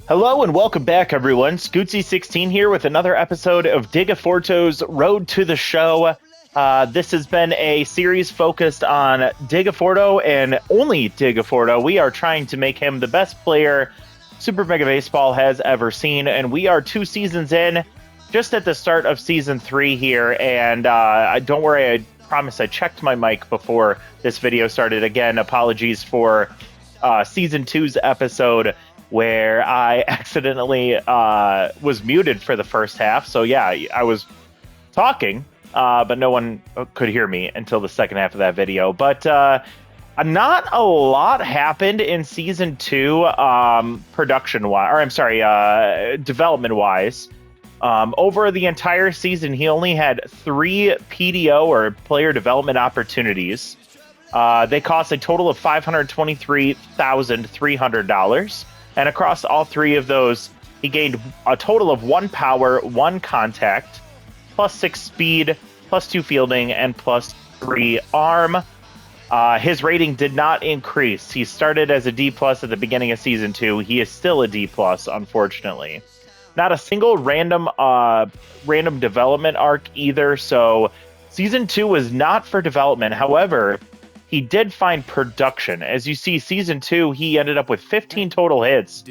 Hello and welcome back, everyone. Scootsy16 here with another episode of Digiforto's Road to the Show. This has been a series focused on Digiforto and only Digiforto. We are trying to make him the best player Super Mega Baseball has ever seen, and we are 2 seasons in, just at the start of Season 3 here. And don't worry, I promise I checked my mic before this video started. Again, apologies for Season 2's episode, where I accidentally was muted for the first half. So yeah, I was talking, but no one could hear me until the second half of that video. But not a lot happened in Season 2 development-wise. Over the entire season, he only had 3 PDO, or player development opportunities. They cost a total of $523,300. And across all 3 of those, he gained a total of 1 power, 1 contact, plus 6 speed, plus 2 fielding, and plus 3 arm. His rating did not increase. He started as a D+ at the beginning of Season 2. He is still a D+, unfortunately. Not a single random development arc either, so Season 2 was not for development. However, he did find production. As you see, Season 2, he ended up with 15 total hits,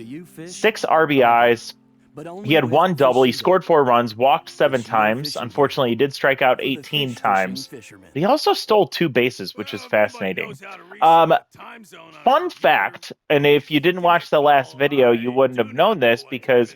6 RBIs. He had 1 double. He scored 4 runs, walked 7 times. Unfortunately, he did strike out 18 times. He also stole 2 bases, which is fascinating. Fun fact, and if you didn't watch the last video, you wouldn't have known this, because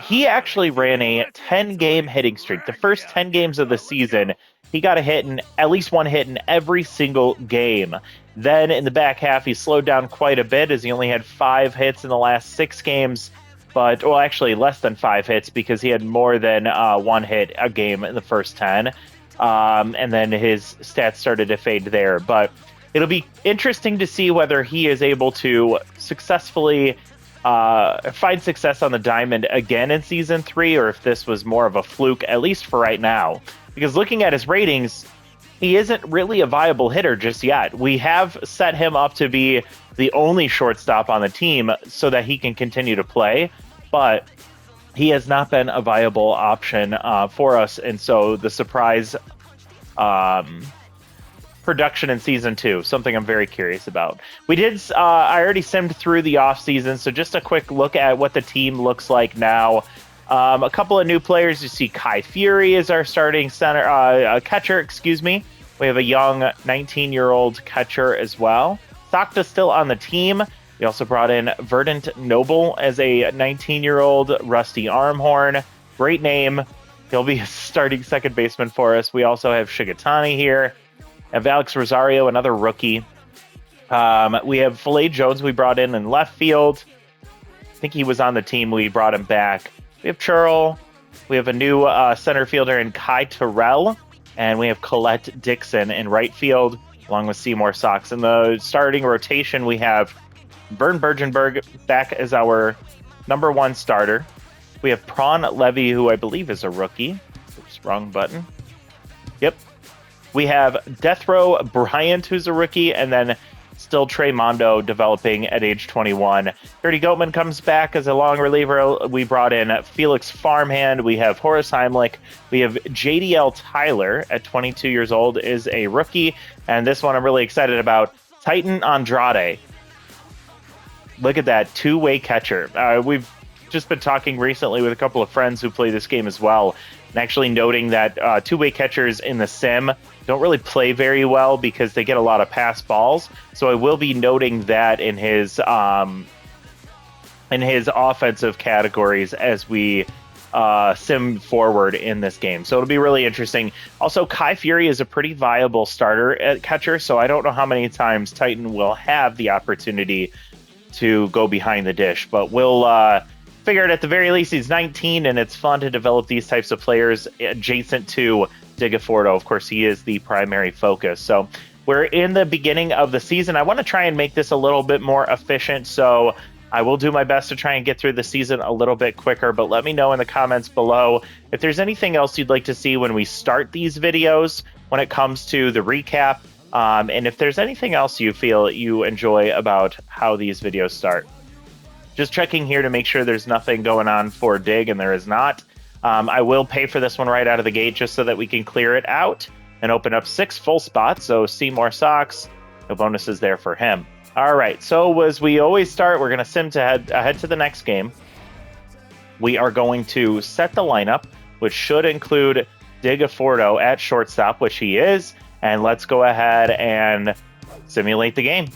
he actually ran a 10-game hitting streak. The first 10 games of the season, he got at least 1 hit in every single game. Then in the back half, he slowed down quite a bit, as he only had 5 hits in the last 6 games. Well, actually less than 5 hits, because he had more than 1 hit a game in the first 10. And then his stats started to fade there. But it'll be interesting to see whether he is able to successfully find success on the diamond again in Season 3, or if this was more of a fluke, at least for right now. Because looking at his ratings, he isn't really a viable hitter just yet. We have set him up to be the only shortstop on the team so that he can continue to play, but he has not been a viable option for us. And so the surprise production in Season 2, something I'm very curious about. I already simmed through the offseason, so just a quick look at what the team looks like now. A couple of new players. You see Kai Fury is our starting catcher, excuse me. We have a young 19-year-old catcher as well. Sakta's still on the team. We also brought in Verdant Noble as a 19-year-old rusty arm horn. Great name. He'll be a starting second baseman for us. We also have Shigatani here. And Alex Rosario, another rookie. We have Filet Jones we brought in left field. I think he was on the team. We brought him back. We have Churl. We have a new center fielder in Kai Terrell. And we have Colette Dixon in right field, along with Seymour Sox. In the starting rotation, we have Vern Bergenberg back as our number 1 starter. We have Prawn Levy, who I believe is a rookie. Oops, wrong button. Yep. We have Death Row Bryant, who's a rookie, and then still Trey Mondo developing at age 21. Dirty Goatman comes back as a long reliever. We brought in Felix Farmhand. We have Horace Heimlich. We have JDL Tyler at 22 years old is a rookie. And this one I'm really excited about. Titan Andrade. Look at that, 2-way catcher. We've just been talking recently with a couple of friends who play this game as well, and actually noting that 2-way catchers in the sim don't really play very well because they get a lot of pass balls. So I will be noting that in his offensive categories as we sim forward in this game. So it'll be really interesting. Also, Kai Fury is a pretty viable starter at catcher, so I don't know how many times Titan will have the opportunity to go behind the dish, but we'll figure it. At the very least, he's 19, and it's fun to develop these types of players adjacent to Digiforto. Of course, he is the primary focus. So we're in the beginning of the season. I want to try and make this a little bit more efficient, so I will do my best to try and get through the season a little bit quicker, but let me know in the comments below if there's anything else you'd like to see when we start these videos when it comes to the recap, and if there's anything else you feel you enjoy about how these videos start. Just checking here to make sure there's nothing going on for Dig, and there is not. I will pay for this one right out of the gate just so that we can clear it out and open up 6 full spots. So Seymour Sox, no bonuses there for him. All right, so as we always start, we're going to sim to ahead to the next game. We are going to set the lineup, which should include Dig Afordo at shortstop, which he is. And let's go ahead and simulate the game.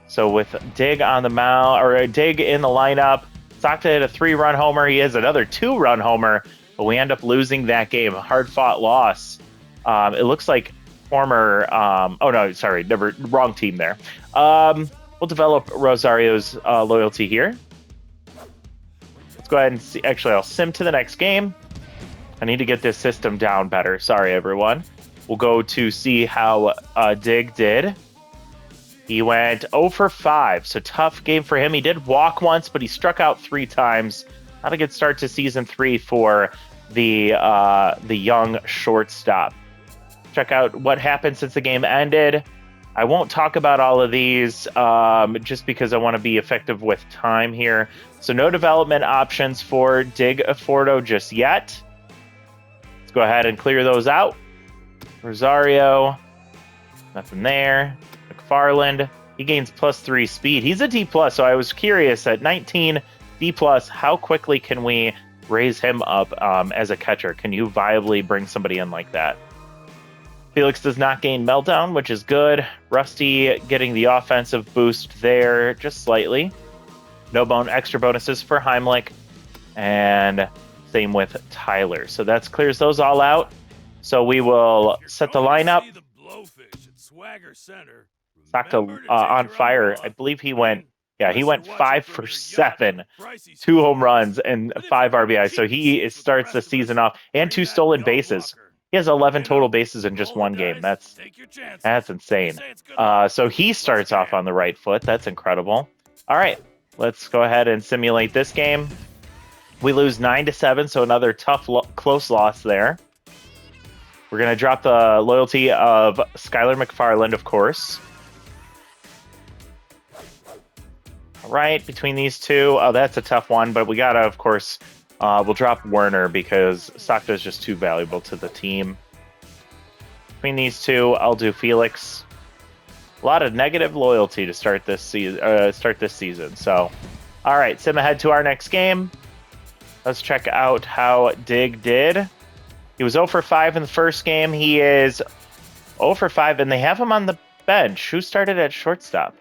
So with Dig on the mound, or Dig in the lineup, Sakta hit a 3-run homer. He has another 2-run homer, but we end up losing that game. A hard-fought loss. It looks like former... oh, no, sorry. Wrong team there. We'll develop Rosario's loyalty here. Let's go ahead and see. Actually, I'll sim to the next game. I need to get this system down better. Sorry, everyone. We'll go to see how Dig did. He went 0 for 5, so tough game for him. He did walk once, but he struck out 3 times. Not a good start to Season 3 for the young shortstop. Check out what happened since the game ended. I won't talk about all of these just because I want to be effective with time here. So no development options for Dig Afordo just yet. Let's go ahead and clear those out. Rosario, nothing there. McFarland, he gains +3 speed. He's a D+, so I was curious at 19 D+, how quickly can we raise him up as a catcher? Can you viably bring somebody in like that? Felix does not gain Meltdown, which is good. Rusty getting the offensive boost there just slightly. No extra bonuses for Heimlich, and same with Tyler. So that clears those all out. So we will set the lineup. Sakta on fire. I believe he went, he went 5 for 7, 2 home runs and 5 RBIs. So he starts the season off, and 2 stolen bases. He has 11 total bases in just 1 game. That's insane. So he starts off on the right foot. That's incredible. All right, let's go ahead and simulate this game. We lose 9-7, so another tough, close loss there. We're going to drop the loyalty of Skylar McFarland, of course. All right, between these two, that's a tough one, but we got to, of course, we'll drop Werner because Sakta is just too valuable to the team. Between these two, I'll do Felix. A lot of negative loyalty to start this season. So, all right, sim ahead to our next game. Let's check out how Dig did. He was 0 for 5 in the first game. He is 0 for 5, and they have him on the bench. Who started at shortstop?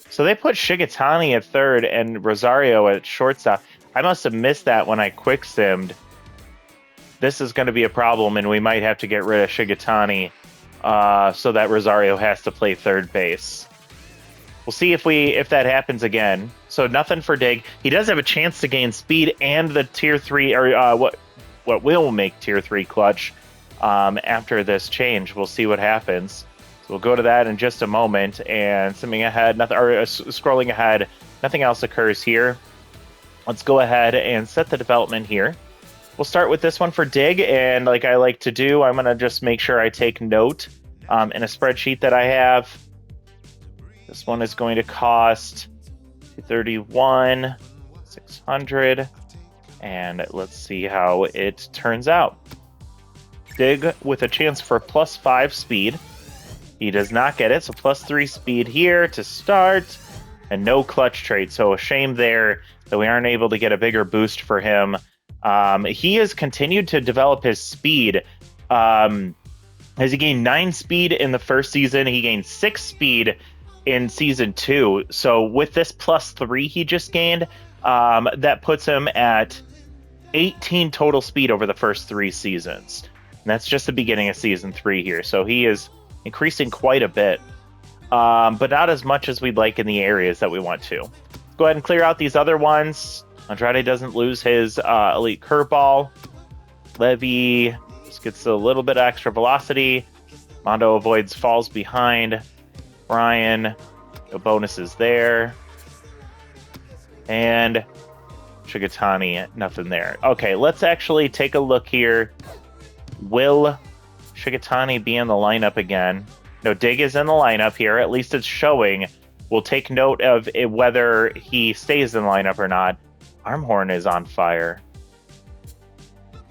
So they put Shigetani at third and Rosario at shortstop. I must have missed that when I quick simmed. This is going to be a problem, and we might have to get rid of Shigetani so that Rosario has to play third base. We'll see if that happens again. So nothing for Dig. He does have a chance to gain speed and the tier 3, or what will make tier 3 clutch after this change. We'll see what happens. So we'll go to that in just a moment. And simming ahead, scrolling ahead, nothing else occurs here. Let's go ahead and set the development here. We'll start with this one for Dig, and like I like to do, I'm going to just make sure I take note in a spreadsheet that I have. This one is going to cost $231,600, and let's see how it turns out. Dig with a chance for +5 speed. He does not get it, so +3 speed here to start, and no clutch trait, so a shame there that we aren't able to get a bigger boost for him. He has continued to develop his speed. Has he gained 9 speed in the first season? He gained 6 speed in season 2. So with this +3 he just gained, that puts him at 18 total speed over the first 3 seasons. And that's just the beginning of season 3 here. So he is increasing quite a bit, but not as much as we'd like in the areas that we want to. Let's go ahead and clear out these other ones. Andrade doesn't lose his elite curveball. Levy just gets a little bit extra velocity. Mondo avoids falls behind. Brian, no bonuses there. And Shigetani, nothing there. Okay, let's actually take a look here. Will Shigetani be in the lineup again? No, Dig is in the lineup here. At least it's showing We'll take note of whether he stays in lineup or not. Armhorn is on fire.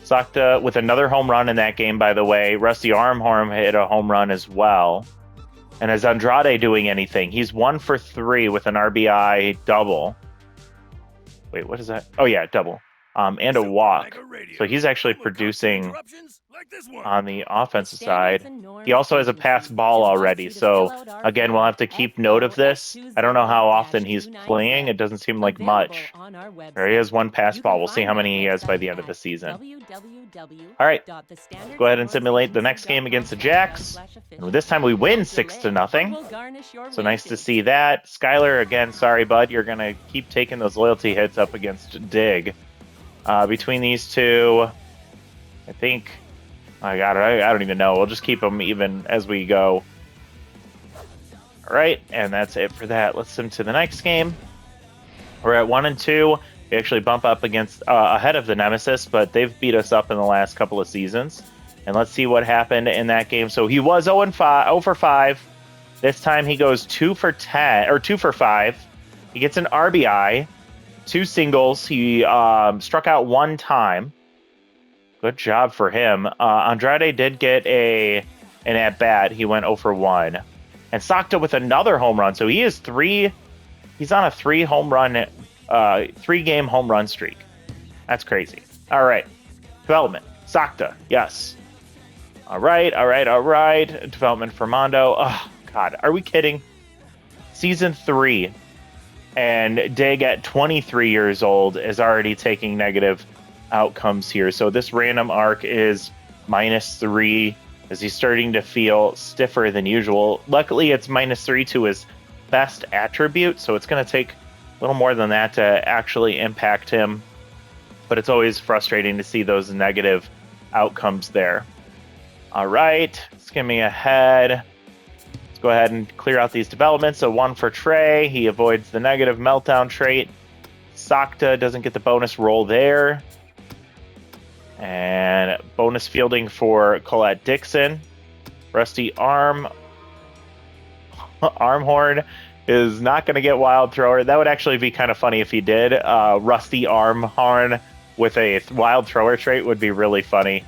Sakta with another home run in that game, by the way. Rusty Armhorn hit a home run as well. And is Andrade doing anything? He's 1 for 3 with an RBI double. Wait, what is that? Oh, yeah, double. And a walk. So he's actually producing on the offensive side. He also has a passed ball already. So, again, we'll have to keep note of this. I don't know how often he's playing. It doesn't seem like much. There he has 1 passed ball. We'll see how many he has by the end of the season. All right, let's go ahead and simulate the next game against the Jacks. And this time we win 6-0. So nice to see that. Skylar, again, sorry, bud. You're going to keep taking those loyalty hits up against Dig. Between these two, I think, I don't even know. We'll just keep them even as we go. All right, and that's it for that. Let's sim to the next game. We're at 1-2. We actually bump up against ahead of the Nemesis, but they've beat us up in the last couple of seasons. And let's see what happened in that game. So he was 0 for 5. This time he goes 2 for 5. He gets an RBI. 2 singles. He struck out 1 time. Good job for him. Andrade did get an at-bat. He went 0 for 1. And Sakta with another home run. So he is 3. He's on a 3 game home run streak. That's crazy. All right. Development. Sakta. Yes. All right. Development for Mondo. Oh, God. Are we kidding? Season 3. And Dig at 23 years old is already taking negative outcomes here. So this random arc is -3 as he's starting to feel stiffer than usual. Luckily, it's -3 to his best attribute, so it's going to take a little more than that to actually impact him. But it's always frustrating to see those negative outcomes there. All right, skimming ahead. Go ahead and clear out these developments. So 1 for Trey. He avoids the negative meltdown trait. Sakta doesn't get the bonus roll there. And bonus fielding for Colette Dixon. Rusty Armhorn is not going to get wild thrower. That would actually be kind of funny if he did. Rusty Armhorn with a wild thrower trait would be really funny.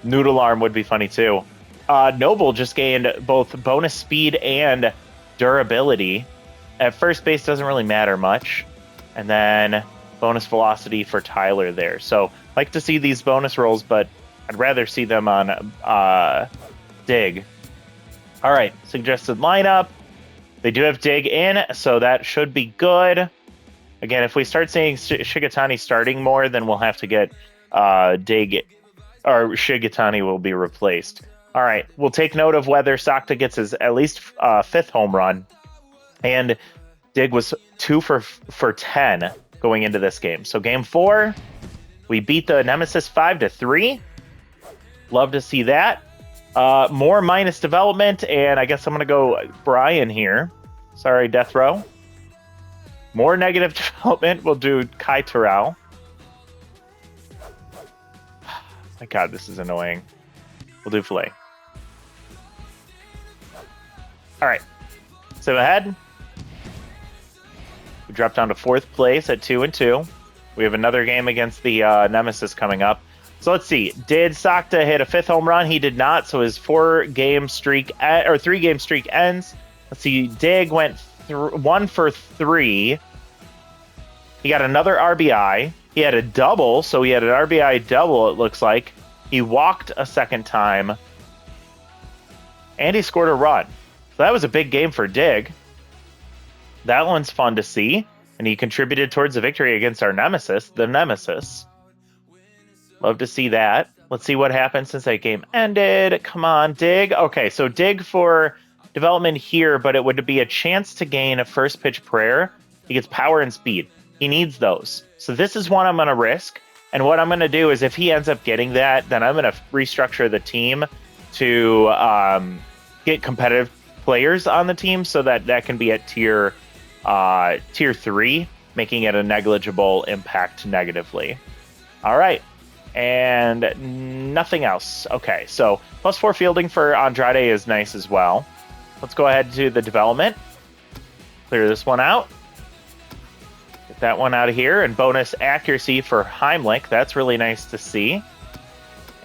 Noodle Arm would be funny too. Noble just gained both bonus speed and durability. At first base doesn't really matter much. And then bonus velocity for Tyler there. So like to see these bonus rolls, but I'd rather see them on Dig. All right, suggested lineup. They do have Dig in, so that should be good. Again, if we start seeing Shigetani starting more, then we'll have to get Dig, or Shigetani will be replaced. All right, we'll take note of whether Sakta gets his at least 5th home run. And Dig was 2 for 10 going into this game. So game 4, we beat the Nemesis 5-3. Love to see that. More minus development, and I guess I'm going to go Brian here. Sorry, Death Row. More negative development, we'll do Kai Terrell. My God, this is annoying. We'll do Filet. All right, so ahead. We dropped down to 4th place at 2-2. We have another game against the Nemesis coming up. So let's see. Did Sakta hit a 5th home run? He did not. So his 3-game streak ends. Let's see. Dig went 1 for 3. He got another RBI. He had a double. So he had an RBI double, it looks like. He walked a 2nd time. And he scored a run. So that was a big game for Dig. That one's fun to see. And he contributed towards the victory against our Nemesis, the Nemesis. Love to see that. Let's see what happened since that game ended. Come on, Dig. Okay, so Dig for development here, but it would be a chance to gain a first pitch prayer. He gets power and speed. He needs those. So this is one I'm going to risk. And what I'm going to do is if he ends up getting that, then I'm going to restructure the team to get competitive players on the team so that can be at tier 3, making it a negligible impact negatively. All right. And nothing else. Okay, so +4 fielding for Andrade is nice as well. Let's go ahead to the development. Clear this one out. Get that one out of here. And bonus accuracy for Heimlich. That's really nice to see.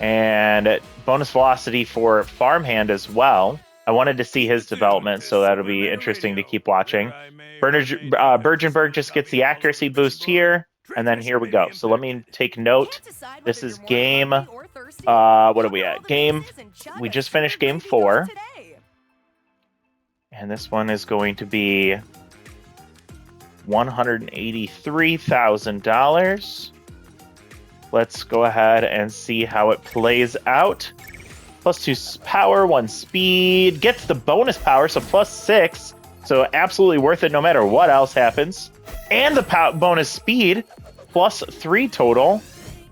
And bonus velocity for Farmhand as well. I wanted to see his development, so that'll be interesting to keep watching. Bergenberg just gets the accuracy boost here. And then here we go. So let me take note. This is game, what are we at? We just finished game 4. And this one is going to be $183,000. Let's go ahead and see how it plays out. +2 power, 1 speed. Gets the bonus power, so +6. So absolutely worth it no matter what else happens. And the bonus speed, +3 total.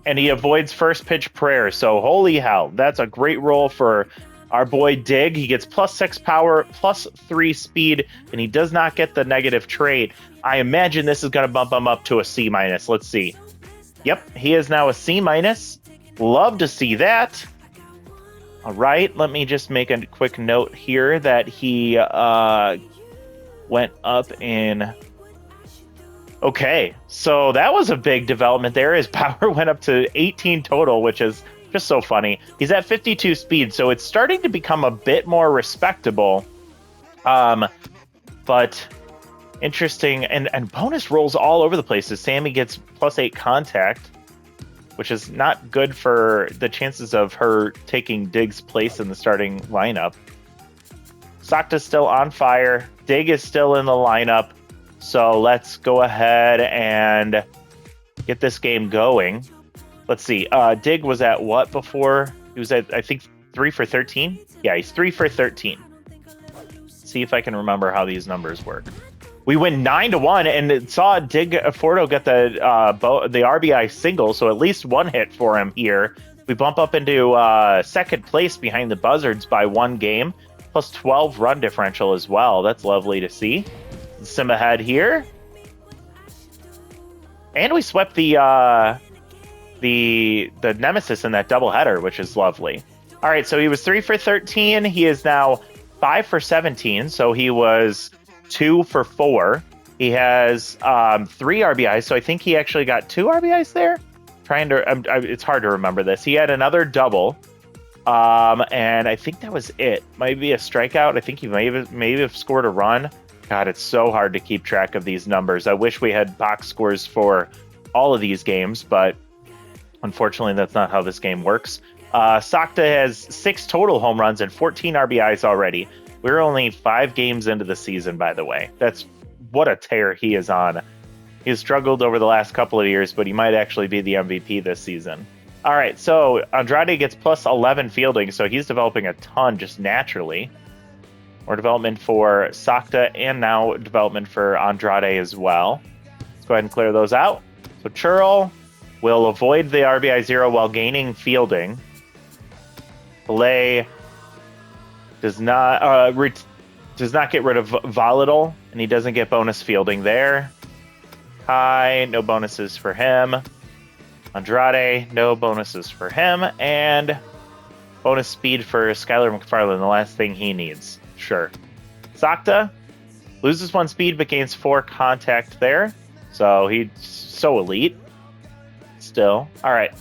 And he avoids first pitch prayer. So holy hell, that's a great roll for our boy Dig. He gets +6 power, +3 speed, and he does not get the negative trait. I imagine this is going to bump him up to a C-. Let's see. Yep, he is now a C-. Love to see that. All right, let me just make a quick note here that he went up in... Okay, so that was a big development there. His power went up to 18 total, which is just so funny. He's at 52 speed, so it's starting to become a bit more respectable. But interesting, and bonus rolls all over the place. As Sammy gets +8 contact, which is not good for the chances of her taking Dig's place in the starting lineup. Sakta's still on fire. Dig is still in the lineup. So let's go ahead and get this game going. Let's see. Dig was at what before? He was at, I think, 3 for 13. Yeah, he's 3 for 13. See if I can remember how these numbers work. We win 9-1 and saw Dig Fordo get the RBI single, so at least one hit for him here. We bump up into second place behind the Buzzards by 1 game, plus 12 run differential as well. That's lovely to see. Sim ahead here. And we swept the Nemesis in that doubleheader, which is lovely. All right, so he was 3 for 13. He is now 5 for 17, so he was 2 for 4. He has 3 RBIs, so I think he actually got 2 RBIs there. It's hard to remember this. He had another double, and I think that was it. Might be a strikeout. I think he may have scored a run. God, it's so hard to keep track of these numbers. I wish we had box scores for all of these games, but unfortunately, that's not how this game works. Sakta has 6 total home runs and 14 RBIs already. We're only 5 games into the season, by the way. That's what a tear he is on. He's struggled over the last couple of years, but he might actually be the MVP this season. All right, so Andrade gets +11 fielding, so he's developing a ton just naturally. More development for Sakta and now development for Andrade as well. Let's go ahead and clear those out. So Churl will avoid the RBI 0 while gaining fielding. Belay does not get rid of Volatile, and he doesn't get bonus fielding there. High, no bonuses for him. Andrade, no bonuses for him. And bonus speed for Skylar McFarland, the last thing he needs. Sure. Sakta loses 1 speed but gains 4 contact there. So he's so elite. Still. All right.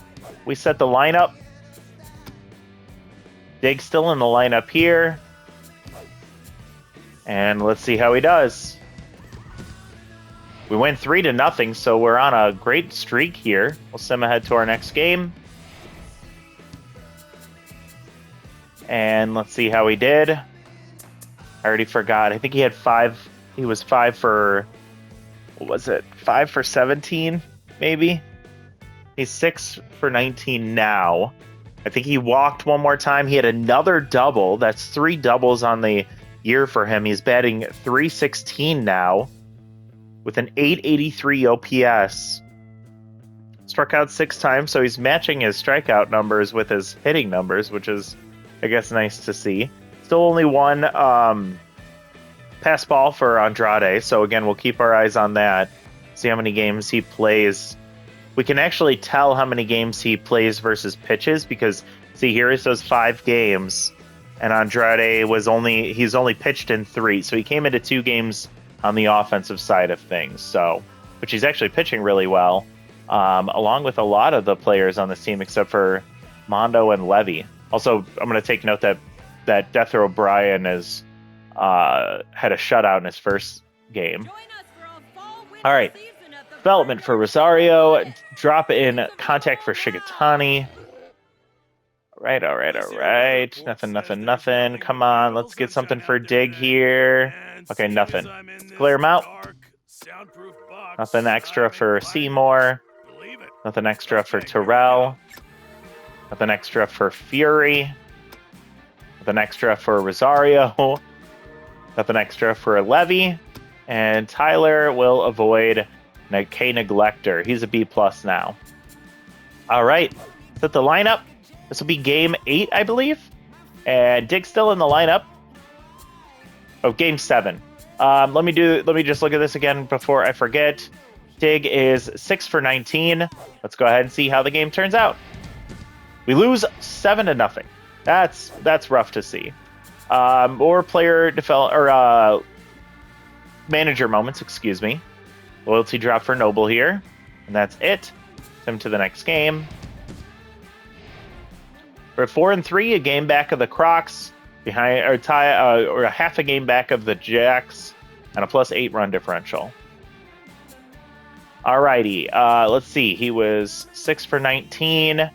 We set the lineup. Dig's still in the lineup here. And let's see how he does. We win 3-0, so we're on a great streak here. We'll sim ahead to our next game. And let's see how he did. I already forgot. I think he had 5. He was 5 for... What was it? 5 for 17, maybe? He's 6 for 19 now. I think he walked one more time. He had another double. That's 3 doubles on the year for him. He's batting .316 now with an .883 OPS. Struck out 6 times, so he's matching his strikeout numbers with his hitting numbers, which is, I guess, nice to see. Still only 1 pass ball for Andrade, so again, we'll keep our eyes on that. See how many games he plays. We can actually tell how many games he plays versus pitches because, see, here it says 5 games, and Andrade he's only pitched in 3, so he came into 2 games on the offensive side of things. So, but she's actually pitching really well, along with a lot of the players on this team except for Mondo and Levy. Also, I'm going to take note that Death Row Brian has had a shutout in his first game. All right. Development for Rosario. Drop in contact for Shigatani. All right. Nothing. Come on, let's get something for Dig here. Okay, nothing. Let's clear him out. Nothing extra for Seymour. Nothing extra for Terrell. Nothing extra for Fury. Nothing extra for Rosario. Nothing extra for Levy. And Tyler will avoid K Neglector. He's a B+ now. All right. Set the lineup. This will be game 8, I believe. And Dig's still in the lineup. Oh, game 7. Let me just look at this again before I forget. Dig is 6 for 19. Let's go ahead and see how the game turns out. We lose 7-0. That's rough to see. Or manager moments, excuse me. Loyalty drop for Noble here. And that's it. Send him to the next game. We're at 4-3, a game back of the Crocs, behind or a half a game back of the Jacks, and a +8 run differential. Alrighty, let's see. He was 6 for 19,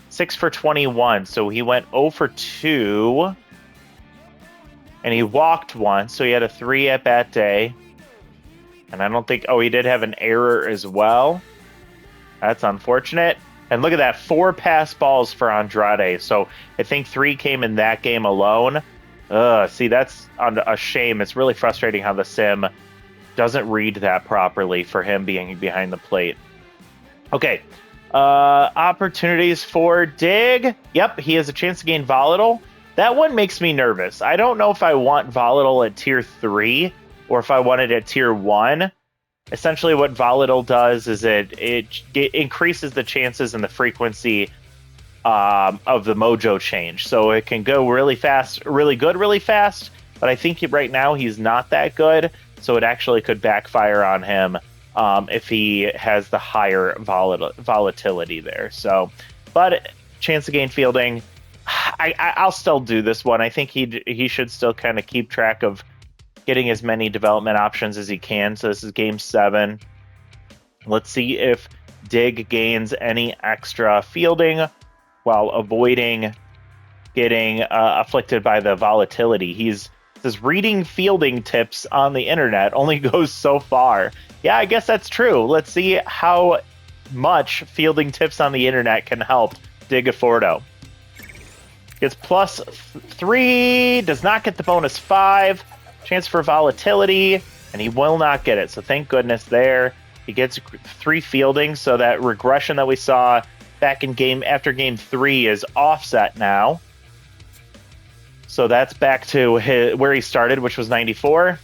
6 for 21, so he went 0 for 2, and he walked once, so he had a 3 at bat day. And I don't think, he did have an error as well. That's unfortunate. And look at that, 4 pass balls for Andrade. So I think 3 came in that game alone. See, that's a shame. It's really frustrating how the sim doesn't read that properly for him being behind the plate. Okay, opportunities for Dig. Yep, he has a chance to gain Volatile. That one makes me nervous. I don't know if I want Volatile at tier 3 or if I want it at tier 1. Essentially what Volatile does is it increases the chances and the frequency of the mojo change. So it can go really fast, really good, really fast. But I think right now he's not that good. So it actually could backfire on him if he has the higher volatility there. So, but chance to gain fielding, I'll still do this one. I think he should still kind of keep track of getting as many development options as he can. So this is game 7. Let's see if Dig gains any extra fielding while avoiding getting afflicted by the volatility. He's reading fielding tips on the internet only goes so far. Yeah, I guess that's true. Let's see how much fielding tips on the internet can help Digafordo. Gets +3, does not get the bonus 5. Chance for volatility, and he will not get it. So thank goodness there. He gets 3 fielding, so that regression that we saw back in after game 3 is offset now. So that's back to where he started, which was 94.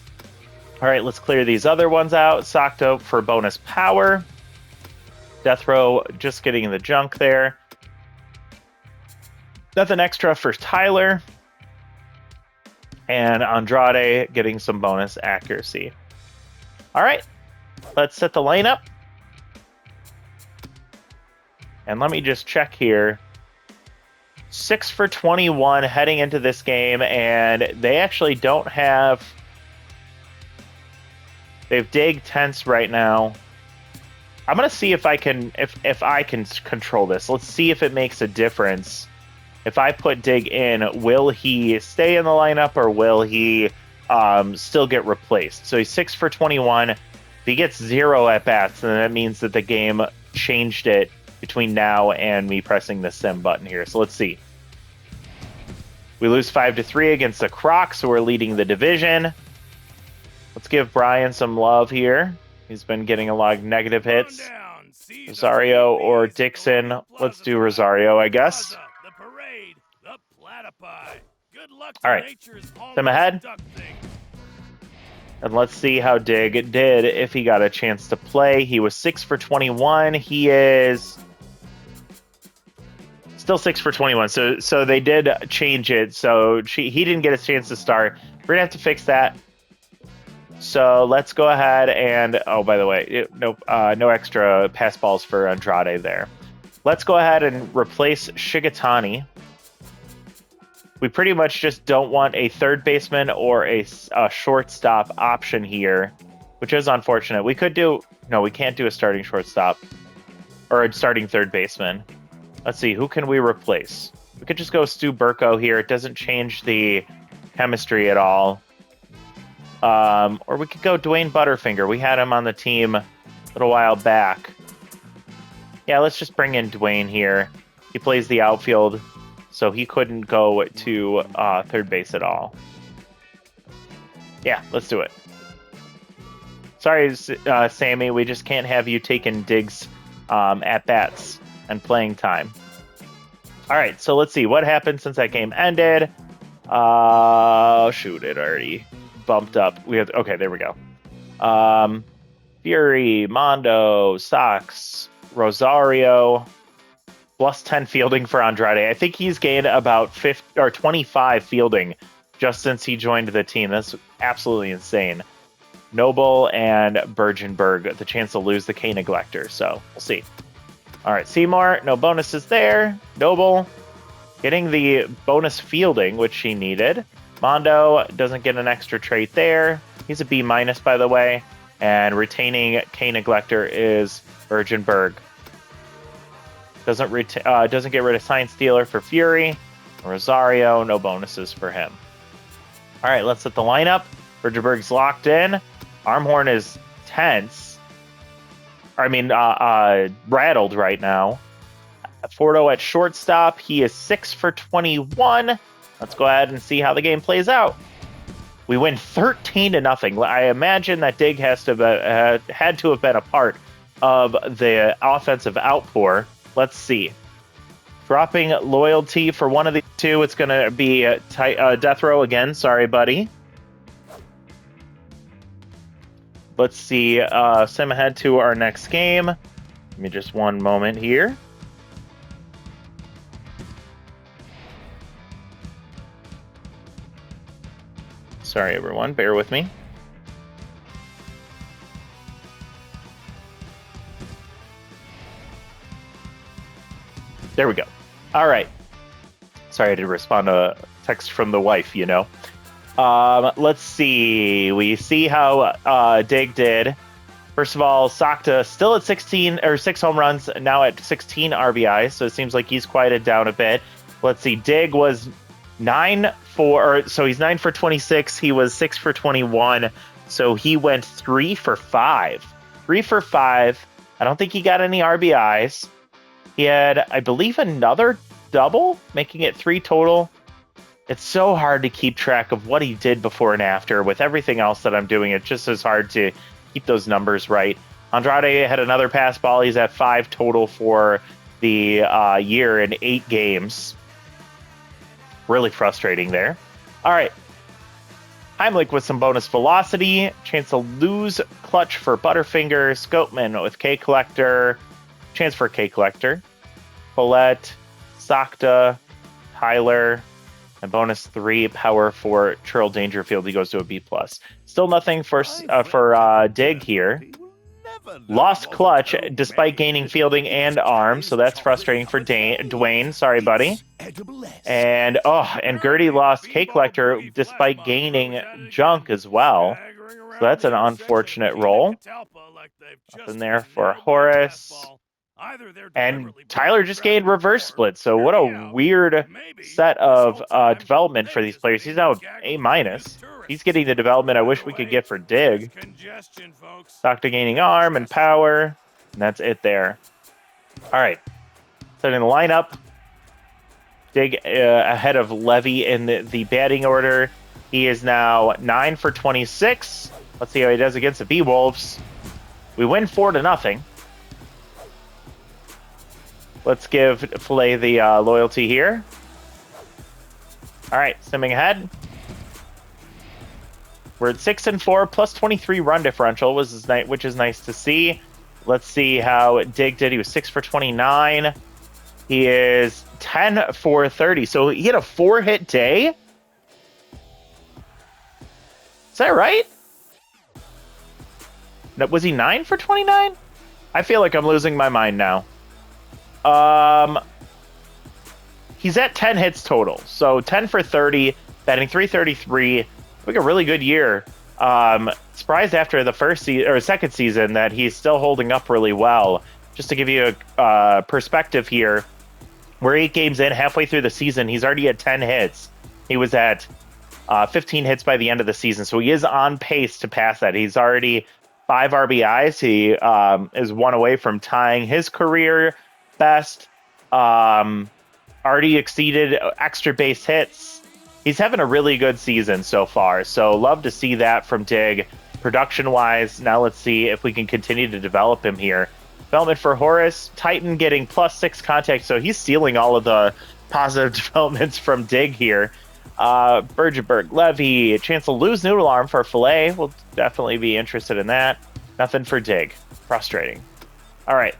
All right, let's clear these other ones out. Sakto for bonus power. Death Row just getting in the junk there. Nothing extra for Tyler. And Andrade getting some bonus accuracy. All right, let's set the lineup. And let me just check here. 6 for 21 heading into this game, and they actually don't have... They've Dig tense right now. I'm going to see if I can control this. Let's see if it makes a difference. If I put Dig in, will he stay in the lineup or will he still get replaced? So he's 6 for 21. If he gets 0 at bats, then that means that the game changed it between now and me pressing the sim button here. So let's see. We lose 5-3 against the Crocs, who are leading the division. Let's give Brian some love here. He's been getting a lot of negative hits. Rosario or Dixon. Let's do Rosario, I guess. All right, sim ahead. And let's see how Dig did if he got a chance to play. He was 6 for 21. He is still 6 for 21. So they did change it. So he didn't get a chance to start. We're going to have to fix that. So let's go ahead and, oh, by the way, no extra pass balls for Andrade there. Let's go ahead and replace Shigetani. We pretty much just don't want a third baseman or a shortstop option here, which is unfortunate. We could do, no, we can't do a starting shortstop or a starting third baseman. Let's see, who can we replace? We could just go Stu Burko here. It doesn't change the chemistry at all. Or we could go Dwayne Butterfinger. We had him on the team a little while back. Yeah, let's just bring in Dwayne here. He plays the outfield, so he couldn't go to third base at all. Yeah, let's do it. Sorry, Sammy, we just can't have you taking digs at-bats and playing time. All right, so let's see. What happened since that game ended? Shoot, it already bumped up. Okay, there we go. Fury, Mondo, Sox, Rosario, plus 10 fielding for Andrade. I think he's gained about 25 fielding just since he joined the team. That's absolutely insane. Noble and Bergenberg, the chance to lose the K Neglector. So we'll see. All right, Seymour, no bonuses there. Noble getting the bonus fielding, which she needed. Mondo doesn't get an extra trait there. He's a B-, by the way. And retaining K Neglector is Bergenberg. Doesn't get rid of Sign Stealer for Fury. Rosario, no bonuses for him. All right, let's set the lineup. Bergenberg's locked in. Armhorn is tense. Rattled right now. Fordo at shortstop. He is 6 for 21. Let's go ahead and see how the game plays out. We win 13-0. I imagine that Dig had to have been a part of the offensive outpour. Let's see. Dropping loyalty for one of the two. It's going to be Death Row again. Sorry, buddy. Let's see. Sim ahead to our next game. Give me just one moment here. Sorry, everyone. Bear with me. There we go. All right. Sorry, I did respond to a text from the wife, you know. Let's see. We see how Dig did. First of all, Sakta still at 6 home runs, now at 16 RBIs, so it seems like he's quieted down a bit. Let's see. Dig was 9 for 26. He was 6 for 21, so he went 3 for 5. 3 for 5. I don't think he got any RBIs. He had, I believe, another double, making it 3 total. It's so hard to keep track of what he did before and after. With everything else that I'm doing, it's just as hard to keep those numbers right. Andrade had another pass ball. He's at 5 total for the year in 8 games. Really frustrating there. All right. Heimlich with some bonus velocity. Chance to lose clutch for Butterfinger. Scopeman with K Collector. Chance for K Collector. Paulette, Sakta, Tyler, and bonus 3 power for Churl Dangerfield. He goes to a B+. Still nothing for Dig here. Lost clutch despite gaining fielding and arm, so that's frustrating for Dwayne. Sorry, buddy. And Gertie lost K Collector despite gaining junk as well. So that's an unfortunate roll. Nothing there for Horace. And Tyler just gained reverse split, so what a weird set of development for these players. He's now A-. He's getting the development I wish we could get for Dig. Doctor gaining arm and power, and that's it there. All right, setting the lineup. Dig ahead of Levy in the batting order. He is now 9 for 26. Let's see how he does against the B-Wolves. We win 4-0. Let's give Filet the loyalty here. All right, simming ahead. We're at 6-4 plus 23 run differential, which is nice to see. Let's see how Dig did. He was 6 for 29. He is 10 for 30. So he had a 4-hit day. Is that right? Was he 9 for 29? I feel like I'm losing my mind now. He's at 10 hits total. So 10 for 30, batting 333. Like a really good year. Surprised after the second season that he's still holding up really well. Just to give you a perspective here, we're 8 games in, halfway through the season. He's already at 10 hits. He was at 15 hits by the end of the season, so he is on pace to pass that. He's already 5 RBIs. He is 1 away from tying his career best. Already exceeded extra base hits. He's having a really good season so far, so love to see that from Dig. Production-wise, now let's see if we can continue to develop him here. Development for Horace, Titan getting +6 contact, so he's stealing all of the positive developments from Dig here. Bergenberg, Levy, a chance to lose Noodle Arm for Filet. We'll definitely be interested in that. Nothing for Dig. Frustrating. All right.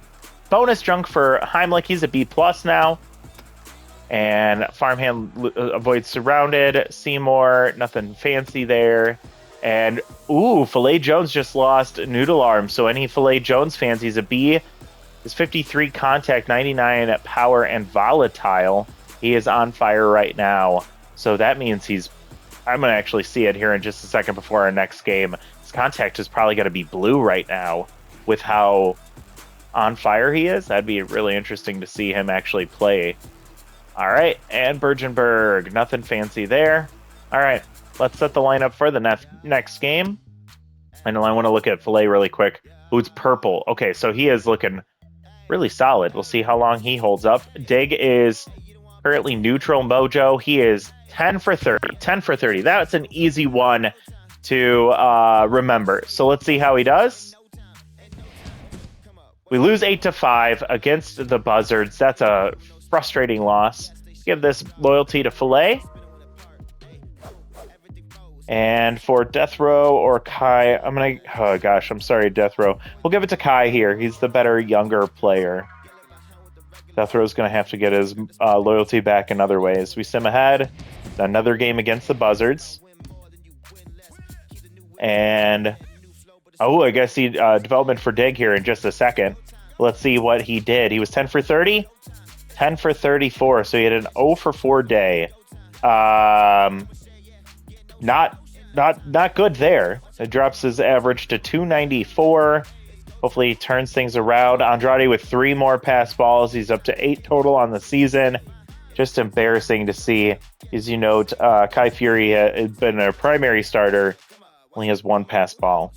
Bonus junk for Heimlich. He's a B+ now. And Farmhand avoids Surrounded. Seymour, nothing fancy there. And, Filet Jones just lost Noodle Arm. So any Filet Jones fans, he's a B. His 53 contact, 99 power, and volatile. He is on fire right now. So that means I'm going to actually see it here in just a second before our next game. His contact is probably going to be blue right now with how on fire he is. That'd be really interesting to see him actually play. All right, and Bergenberg, nothing fancy there. All right, let's set the lineup for the next game. And I want to look at Filet really quick. It's purple. Okay, so he is looking really solid. We'll see how long he holds up. Dig is currently neutral mojo. He is 10 for 30. 10 for 30. That's an easy one to remember. So let's see how he does. We lose 8-5 against the Buzzards. That's a frustrating loss. Give this loyalty to Filet. And for Death Row or Kai, I'm sorry, Death Row. We'll give it to Kai here. He's the better, younger player. Death Row's going to have to get his loyalty back in other ways. We sim ahead. Another game against the Buzzards. And, I guess he development for Dig here in just a second. Let's see what he did. He was 10 for 30. 10 for 34, so he had an 0 for 4 day. Not good there. It drops his average to 294. Hopefully he turns things around. Andrade with 3 more pass balls. He's up to 8 total on the season. Just embarrassing to see. As you note, Kai Fury has been a primary starter. Only has 1 pass ball.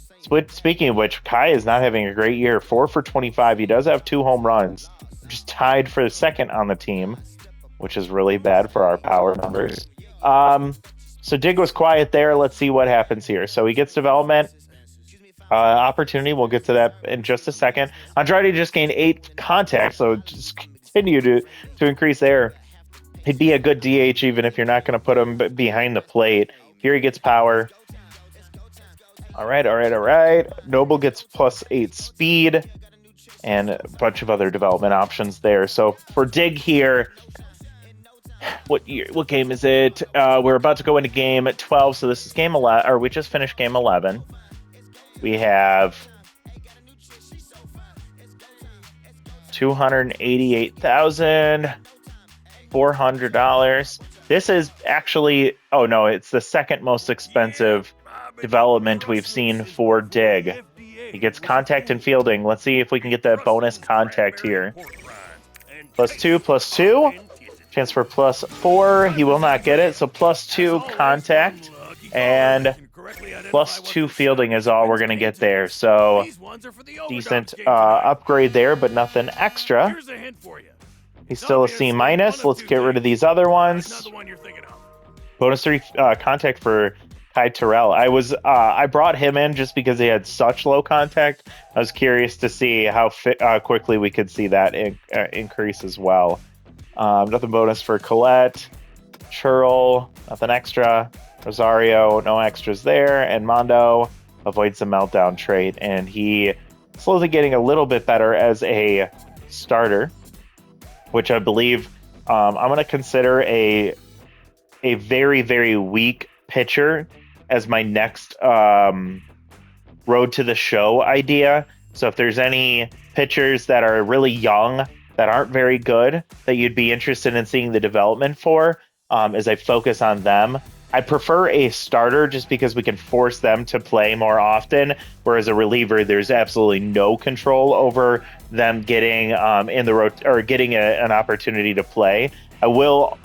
Speaking of which, Kai is not having a great year. 4 for 25. He does have 2 home runs. Just tied for second on the team, which is really bad for our power numbers. So Dig was quiet there. Let's see what happens here. So he gets development opportunity. We'll get to that in just a second. Andrade just gained 8 contacts, so just continue to increase there. He'd be a good DH even if you're not going to put him behind the plate. Here he gets power. All right. Noble gets +8 speed. And a bunch of other development options there. So for Dig here, what game is it? We're about to go into game 12. So this is game 11, or we just finished game 11. We have $288,400. This is actually, it's the second most expensive development we've seen for Dig. He gets contact and fielding. Let's see if we can get that bonus contact here. +2. Chance for +4. He will not get it. So +2 contact and +2 fielding is all we're going to get there. So decent upgrade there, but nothing extra. He's still a C-. Let's get rid of these other ones. Bonus 3 contact for Kai Terrell. I brought him in just because he had such low contact. I was curious to see how quickly we could see that increase as well. Nothing bonus for Colette. Churl, nothing extra. Rosario, no extras there. And Mondo avoids the meltdown trait, and he slowly getting a little bit better as a starter, which I believe I'm going to consider a very, very weak pitcher as my next road to the show idea. So if there's any pitchers that are really young that aren't very good that you'd be interested in seeing the development for, as I focus on them. I prefer a starter just because we can force them to play more often, whereas a reliever, there's absolutely no control over them getting in the or getting an opportunity to play. I will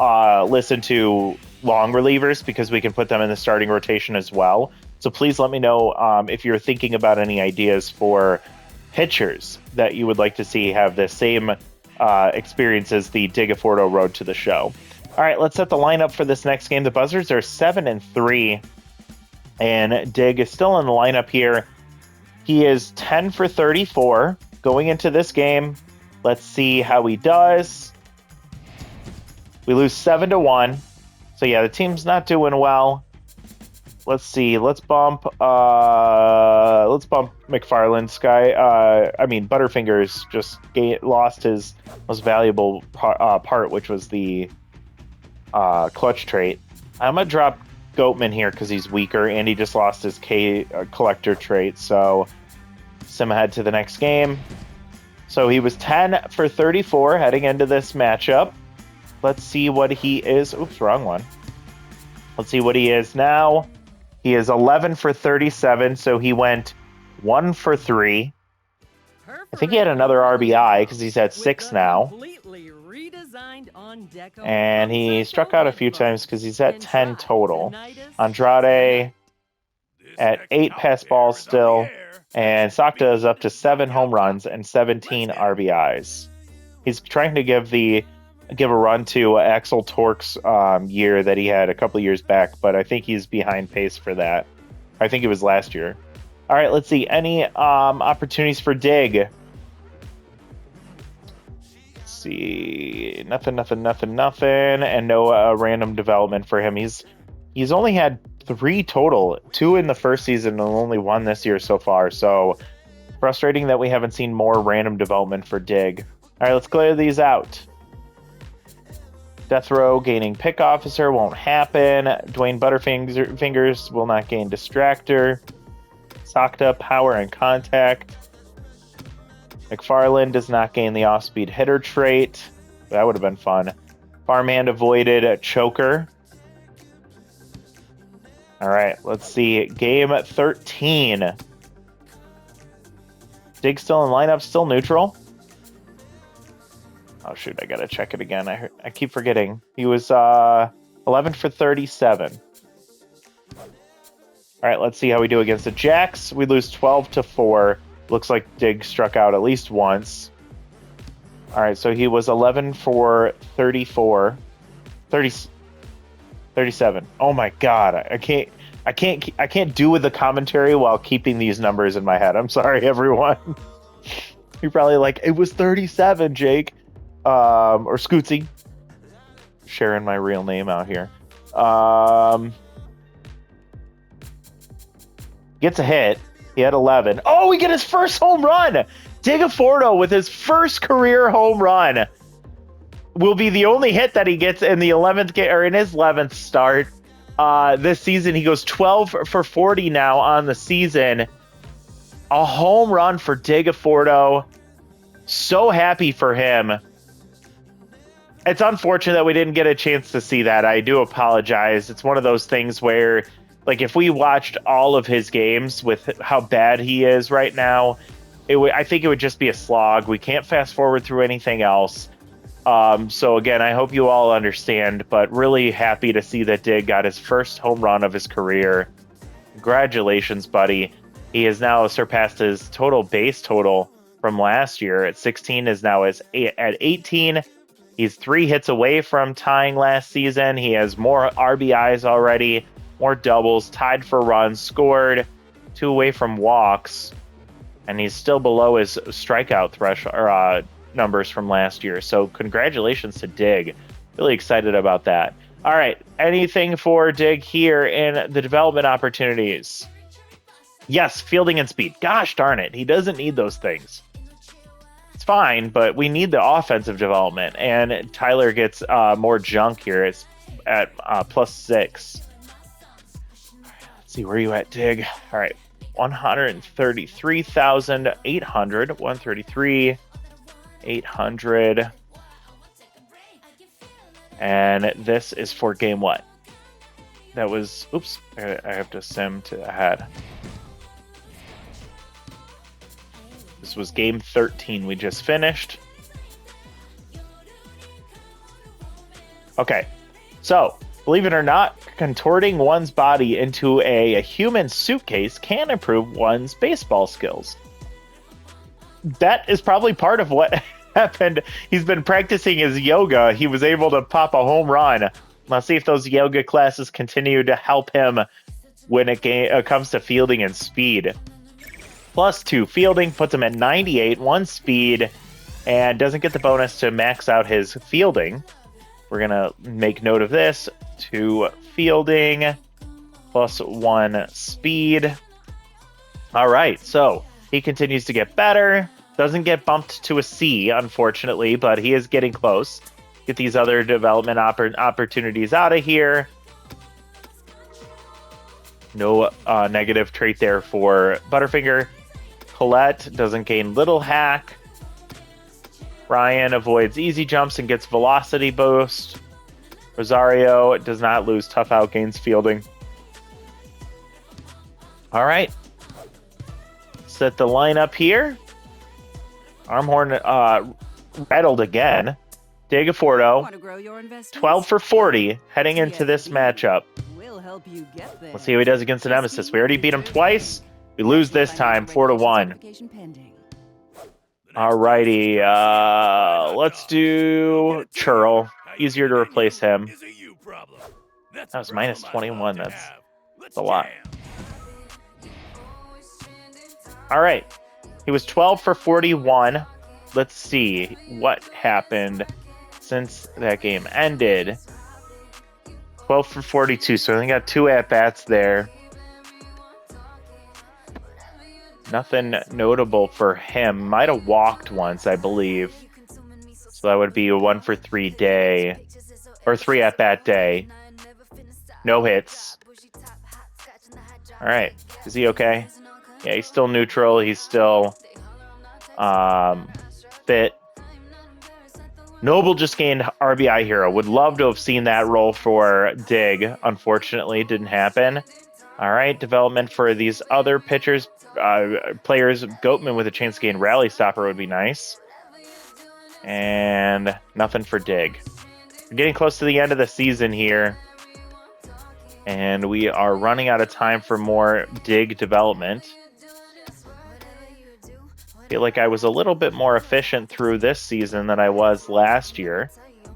listen to long relievers because we can put them in the starting rotation as well. So please let me know if you're thinking about any ideas for pitchers that you would like to see have the same experience as the Digafordo road to the show. All right, let's set the lineup for this next game. The Buzzards are 7-3, and Dig is still in the lineup here. He is 10 for 34 going into this game. Let's see how he does. We lose 7-1. So yeah, the team's not doing well. Let's see. Let's bump McFarland's guy. Butterfingers just lost his most valuable part, which was the clutch trait. I'm gonna drop Goatman here because he's weaker and he just lost his K collector trait. So sim ahead to the next game. So he was 10 for 34 heading into this matchup. Let's see what he is. Oops, wrong one. Let's see what he is now. He is 11 for 37, so he went 1 for 3. I think he had another RBI because he's at 6 now. And he struck out a few times because he's at 10 total. Andrade at 8 pass balls still. And Sakta is up to 7 home runs and 17 RBIs. He's trying to give a run to Axel Torque's year that he had a couple years back, but I think he's behind pace for that. I think it was last year. All right, let's see. Any opportunities for Dig? Let's see. Nothing. And no random development for him. He's only had 3 total, 2 in the first season and only 1 this year so far. So frustrating that we haven't seen more random development for Dig. All right, let's clear these out. Death Row gaining Pick Officer won't happen. Dwayne Butterfingers will not gain Distractor. Sakta, Power and Contact. McFarland does not gain the off-speed hitter trait. That would have been fun. Farmhand avoided a Choker. All right, let's see. Game 13. Dig still in lineup, still neutral. Oh, shoot, I got to check it again. I keep forgetting. He was 11 for 37. All right, let's see how we do against the Jacks. We lose 12-4. Looks like Dig struck out at least once. All right, so he was 11 for 37. Oh my God, I can't do with the commentary while keeping these numbers in my head. I'm sorry, everyone. You're probably like, it was 37, Jake. Or Scootsy, sharing my real name out here. Gets a hit. He had 11. Oh, we get his first home run. Digafordo with his first career home run will be the only hit that he gets in the 11th game or in his 11th start. This season, he goes 12 for 40 now on the season. A home run for Digafordo. So happy for him. It's unfortunate that we didn't get a chance to see that. I do apologize. It's one of those things where, like, if we watched all of his games with how bad he is right now, I think it would just be a slog. We can't fast forward through anything else. So again, I hope you all understand, but really happy to see that Dig got his first home run of his career. Congratulations, buddy. He has now surpassed his total base total from last year at 16 is now at 18. He's 3 hits away from tying last season. He has more RBIs already, more doubles, tied for runs, scored, 2 away from walks, and he's still below his strikeout threshold numbers from last year. So congratulations to Dig. Really excited about that. All right, anything for Dig here in the development opportunities? Yes, fielding and speed. Gosh darn it, he doesn't need those things. It's fine, but we need the offensive development, and Tyler gets more junk here. It's at +6. Let's see, where are you at, Dig? All right, 133,800. 133,800. And this is for game what? That was, oops, I have to sim to ahead. This was game 13 we just finished. Okay, so believe it or not, contorting one's body into a human suitcase can improve one's baseball skills. That is probably part of what happened. He's been practicing his yoga. He was able to pop a home run. Let's see if those yoga classes continue to help him when it comes to fielding and speed. +2 fielding puts him at 98, 1 speed, and doesn't get the bonus to max out his fielding. We're going to make note of this. 2 fielding, +1 speed. All right, so he continues to get better. Doesn't get bumped to a C, unfortunately, but he is getting close. Get these other development opportunities out of here. No negative trait there for Butterfinger. Colette doesn't gain Little Hack. Ryan avoids easy jumps and gets velocity boost. Rosario does not lose Tough Out, gains fielding. All right. Set the lineup here. Armhorn rattled again. Digafordo, 12 for 40, heading into this matchup. Let's see how he does against the Nemesis. We already beat him twice. We lose this time, 4-1. Alrighty, let's do Churl. Easier to replace him. That was minus 21. That's a lot. All right. He was 12 for 41. Let's see what happened since that game ended. 12 for 42. So I only got 2 at-bats there. Nothing notable for him. Might have walked once, I believe. So that would be a 1 for 3 day. Or 3 at-bat day. No hits. All right. Is he okay? Yeah, he's still neutral. He's still fit. Noble just gained RBI Hero. Would love to have seen that role for Dig. Unfortunately, it didn't happen. All right, development for these other pitchers, players. Goatman with a chance to gain Rally Stopper would be nice. And nothing for Dig. We're getting close to the end of the season here. And we are running out of time for more Dig development. I feel like I was a little bit more efficient through this season than I was last year.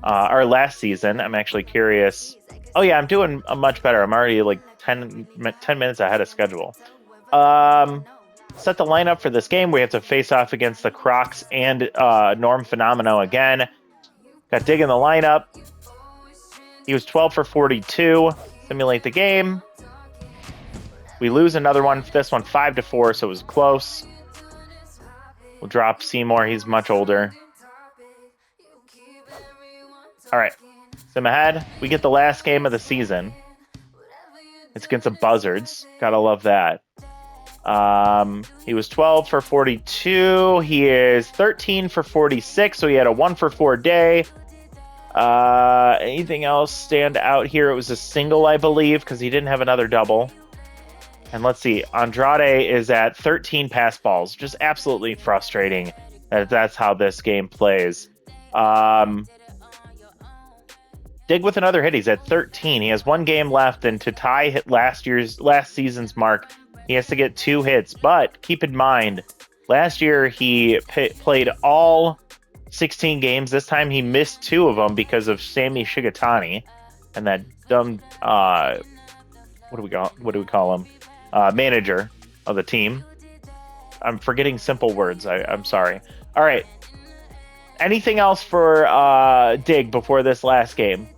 Or last season. I'm actually curious. Oh yeah, I'm doing much better. I'm already like 10 minutes ahead of schedule. Set the lineup for this game. We have to face off against the Crocs and Norm Phenomeno again. Got Dig in the lineup. He was 12 for 42. Simulate the game. We lose another one. This one 5-4, so it was close. We'll drop Seymour. He's much older. All right. Sim ahead. We get the last game of the season. It's against the Buzzards. Gotta love that. He was 12 for 42. He is 13 for 46, so he had a 1 for 4 day. Anything else stand out here? It was a single, I believe, because he didn't have another double. And let's see, Andrade is at 13 pass balls. Just absolutely frustrating that that's how this game plays. Dig with another hit. He's at 13. He has 1 game left, and to tie last season's mark, he has to get 2 hits. But keep in mind, last year he played all 16 games. This time he missed 2 of them because of Sammy Shigatani and that dumb what do we call him? Manager of the team. I'm forgetting simple words. I'm sorry. All right. Anything else for Dig before this last game?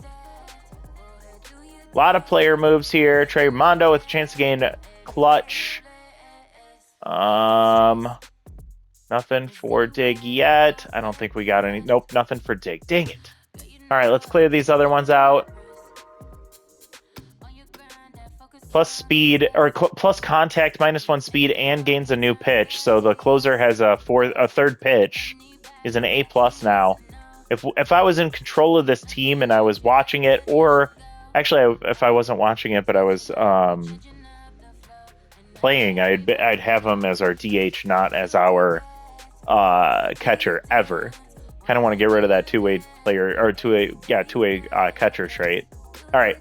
A lot of player moves here. Trey Mondo with a chance to gain clutch. Nothing for Dig yet. I don't think we got any. Nope, nothing for Dig. Dang it. All right, let's clear these other ones out. plus speed, or plus contact, -1 speed, and gains a new pitch. So the closer has a third pitch, is an A+ now. If I was in control of this team and I was watching it, or actually if I wasn't watching it but I was playing, I'd have him as our DH, not as our catcher ever. Kind of want to get rid of that two-way player, or two-way catcher trait. All right.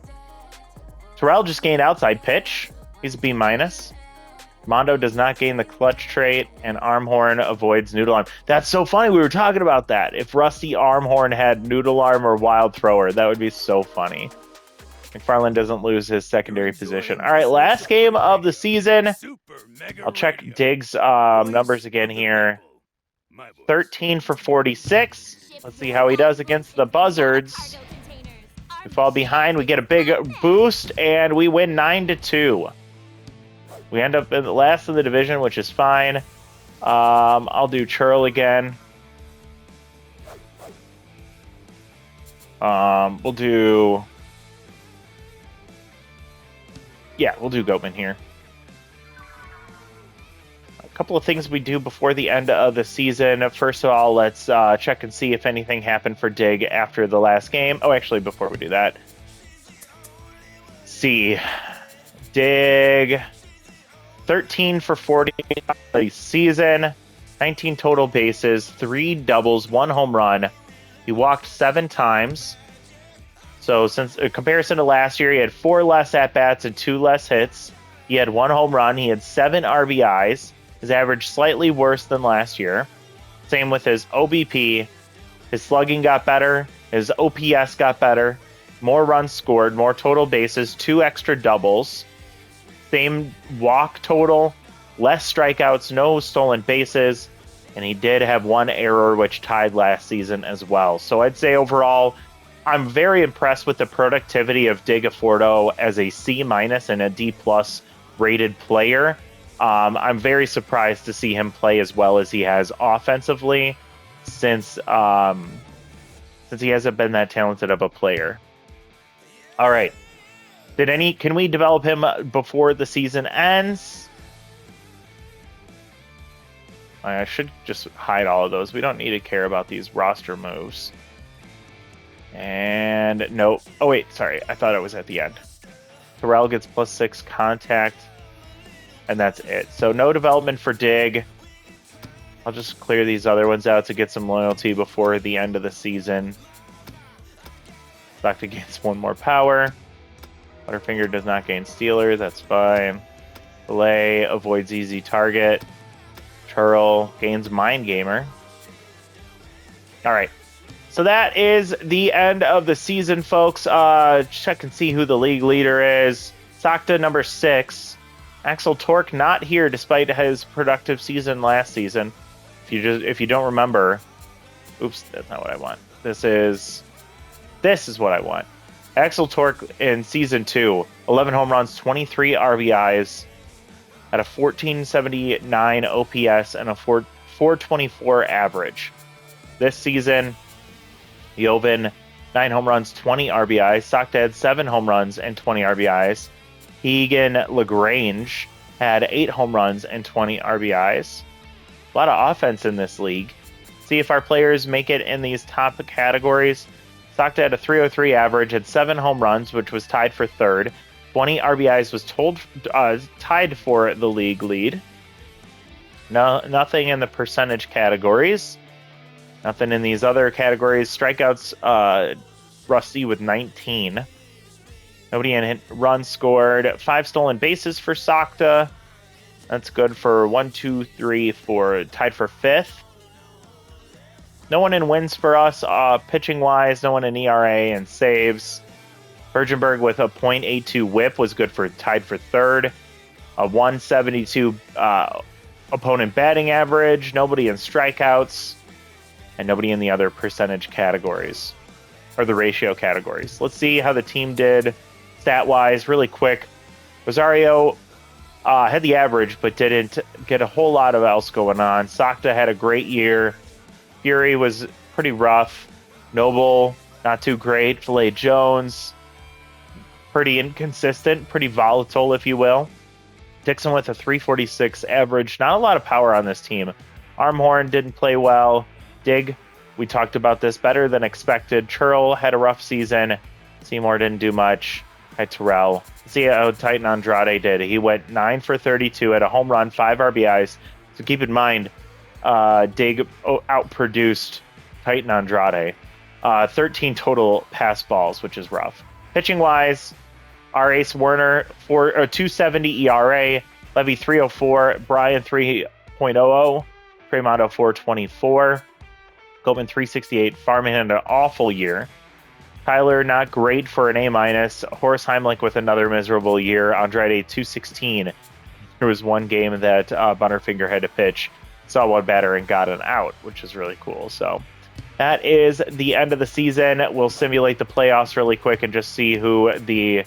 Terrell just gained outside pitch. He's a B-. Mondo does not gain the clutch trait, and Armhorn avoids Noodle Arm. That's so funny. We were talking about that. If Rusty Armhorn had Noodle Arm or Wild Thrower, that would be so funny. McFarland doesn't lose his secondary position. All right, last game of the season. I'll check Diggs' numbers again here. 13 for 46. Let's see how he does against the Buzzards. We fall behind, we get a big boost, and we win 9-2. We end up in the last of the division, which is fine. I'll do Churl again. We'll do Goatman here. A couple of things we do before the end of the season. First of all, let's check and see if anything happened for Dig after the last game. Oh, actually, before we do that, see, Dig, 13 for 40 the season, 19 total bases, 3 doubles, 1 home run. He walked 7 times. So since in comparison to last year, he had 4 less at-bats and 2 less hits. He had 1 home run. He had 7 RBIs. His average slightly worse than last year. Same with his OBP. His slugging got better. His OPS got better. More runs scored, more total bases, 2 extra doubles. Same walk total, less strikeouts, no stolen bases. And he did have 1 error, which tied last season as well. So I'd say overall, I'm very impressed with the productivity of Dig Afordo as a C- and a D+ rated player. I'm very surprised to see him play as well as he has offensively, since he hasn't been that talented of a player. All right. Can we develop him before the season ends? I should just hide all of those. We don't need to care about these roster moves. And no. Oh, wait. Sorry. I thought it was at the end. Terrell gets +6 contact. And that's it. So no development for Dig. I'll just clear these other ones out to get some loyalty before the end of the season. Stockton gains 1 more power. Butterfinger does not gain Stealer. That's fine. Belay avoids easy target. Churl gains Mind Gamer. All right. So that is the end of the season, folks. Check and see who the league leader is. Sakta, number 6. Axel Torque not here despite his productive season last season. If you don't remember, oops, that's not what I want. This is what I want. Axel Torque in season 2, 11 home runs, 23 RBIs, at a 1479 OPS and a 424 average. This season, Joven, 9 home runs, 20 RBIs. Sakta had 7 home runs and 20 RBIs. Egan LaGrange had 8 home runs and 20 RBIs. A lot of offense in this league. See if our players make it in these top categories. Sakta had a 303 average, had 7 home runs, which was tied for 3rd. 20 RBIs was tied for the league lead. Nothing in the percentage categories. Nothing in these other categories. Strikeouts, Rusty with 19. Nobody in hit, runs scored. 5 stolen bases for Sakta. That's good for 1, 2, 3, 4, tied for 5th. No one in wins for us, pitching-wise. No one in ERA and saves. Bergenberg with a .82 whip was good for tied for 3rd. A 172 opponent batting average. Nobody in strikeouts. And nobody in the other percentage categories. Or the ratio categories. Let's see how the team did stat-wise really quick. Rosario had the average, but didn't get a whole lot of else going on. Sakta had a great year. Fury was pretty rough. Noble, not too great. Filet Jones, pretty inconsistent, pretty volatile, if you will. Dixon with a 346 average. Not a lot of power on this team. Armhorn didn't play well. Dig, we talked about this, better than expected. Churl had a rough season. Seymour didn't do much. Hi, Terrell. See how Titan Andrade did. He went 9 for 32 at a home run, 5 RBIs. So keep in mind, Dig outproduced Titan Andrade. 13 total pass balls, which is rough. Pitching-wise, our ace Werner, 270 ERA, Levy 304, Brian 3.00, Tremondo 424, Goldman 368. Farman had an awful year. Tyler, not great for an A-. Horace Heimlich with another miserable year. Andrade 216. There was one game that Butterfinger had to pitch, saw one batter and got an out, which is really cool. So that is the end of the season. We'll simulate the playoffs really quick and just see who the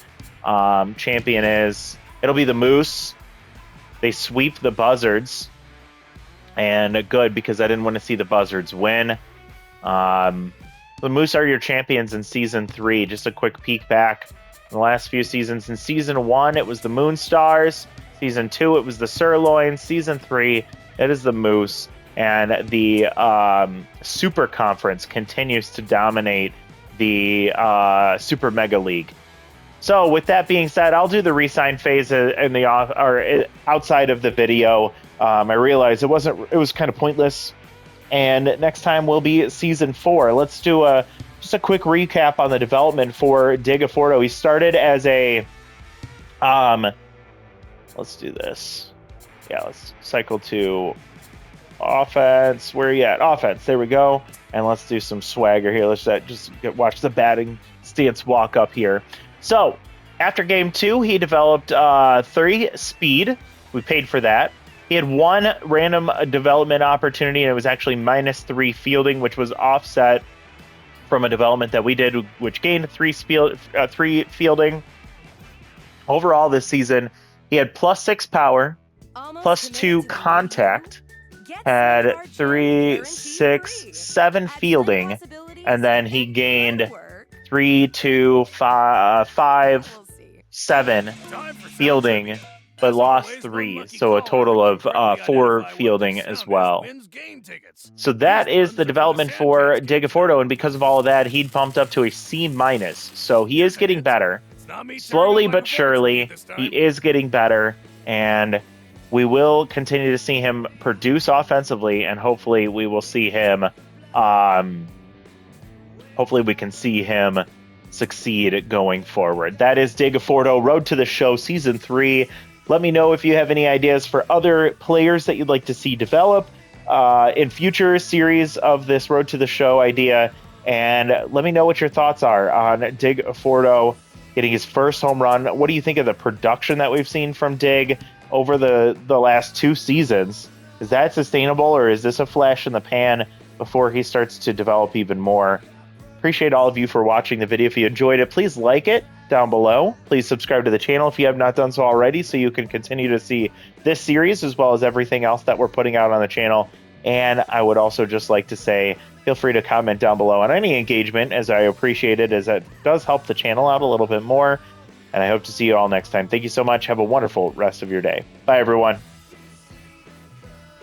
champion is. It'll be the Moose. They sweep the Buzzards, and good, because I didn't want to see the Buzzards win. The Moose are your champions in Season 3. Just a quick peek back in the last few seasons. In Season 1, it was the Moonstars. Season 2, it was the Sirloins. Season 3, it is the Moose. And the Super Conference continues to dominate the Super Mega League. So with that being said, I'll do the re-sign phase in the outside of the video. I realized it was kind of pointless. And next time will be Season 4. Let's do just a quick recap on the development for Digafordo. He started as a let's do this. Yeah, let's cycle to offense. Where are you at? Offense. There we go. And let's do some swagger here. Let's just watch the batting stance walk up here. So after game 2, he developed 3 speed. We paid for that. He had 1 random development opportunity, and it was actually -3 fielding, which was offset from a development that we did, which gained 3 fielding. Overall this season, he had +6 power, +2 contact, had 3, 6, 7 fielding, and then he gained 3, 2, 5, 7 fielding, but lost 3, so a total of 4 fielding as well. So that is the development for Digafordo, and because of all of that, he bumped up to a C-. So he is getting better. Slowly but surely, he is getting better, and we will continue to see him produce offensively, and hopefully we will see him, hopefully we can see him succeed going forward. That is Digafordo, Road to the Show Season 3. Let me know if you have any ideas for other players that you'd like to see develop in future series of this Road to the Show idea. And let me know what your thoughts are on Digafordo getting his first home run. What do you think of the production that we've seen from Dig over the last 2 seasons? Is that sustainable, or is this a flash in the pan before he starts to develop even more? Appreciate all of you for watching the video. If you enjoyed it, please like it down below. Please subscribe to the channel if you have not done so already, so you can continue to see this series as well as everything else that we're putting out on the channel. And I would also just like to say, feel free to comment down below on any engagement, as I appreciate it, as it does help the channel out a little bit more. And I hope to see you all next time. Thank you so much. Have a wonderful rest of your day. Bye, everyone.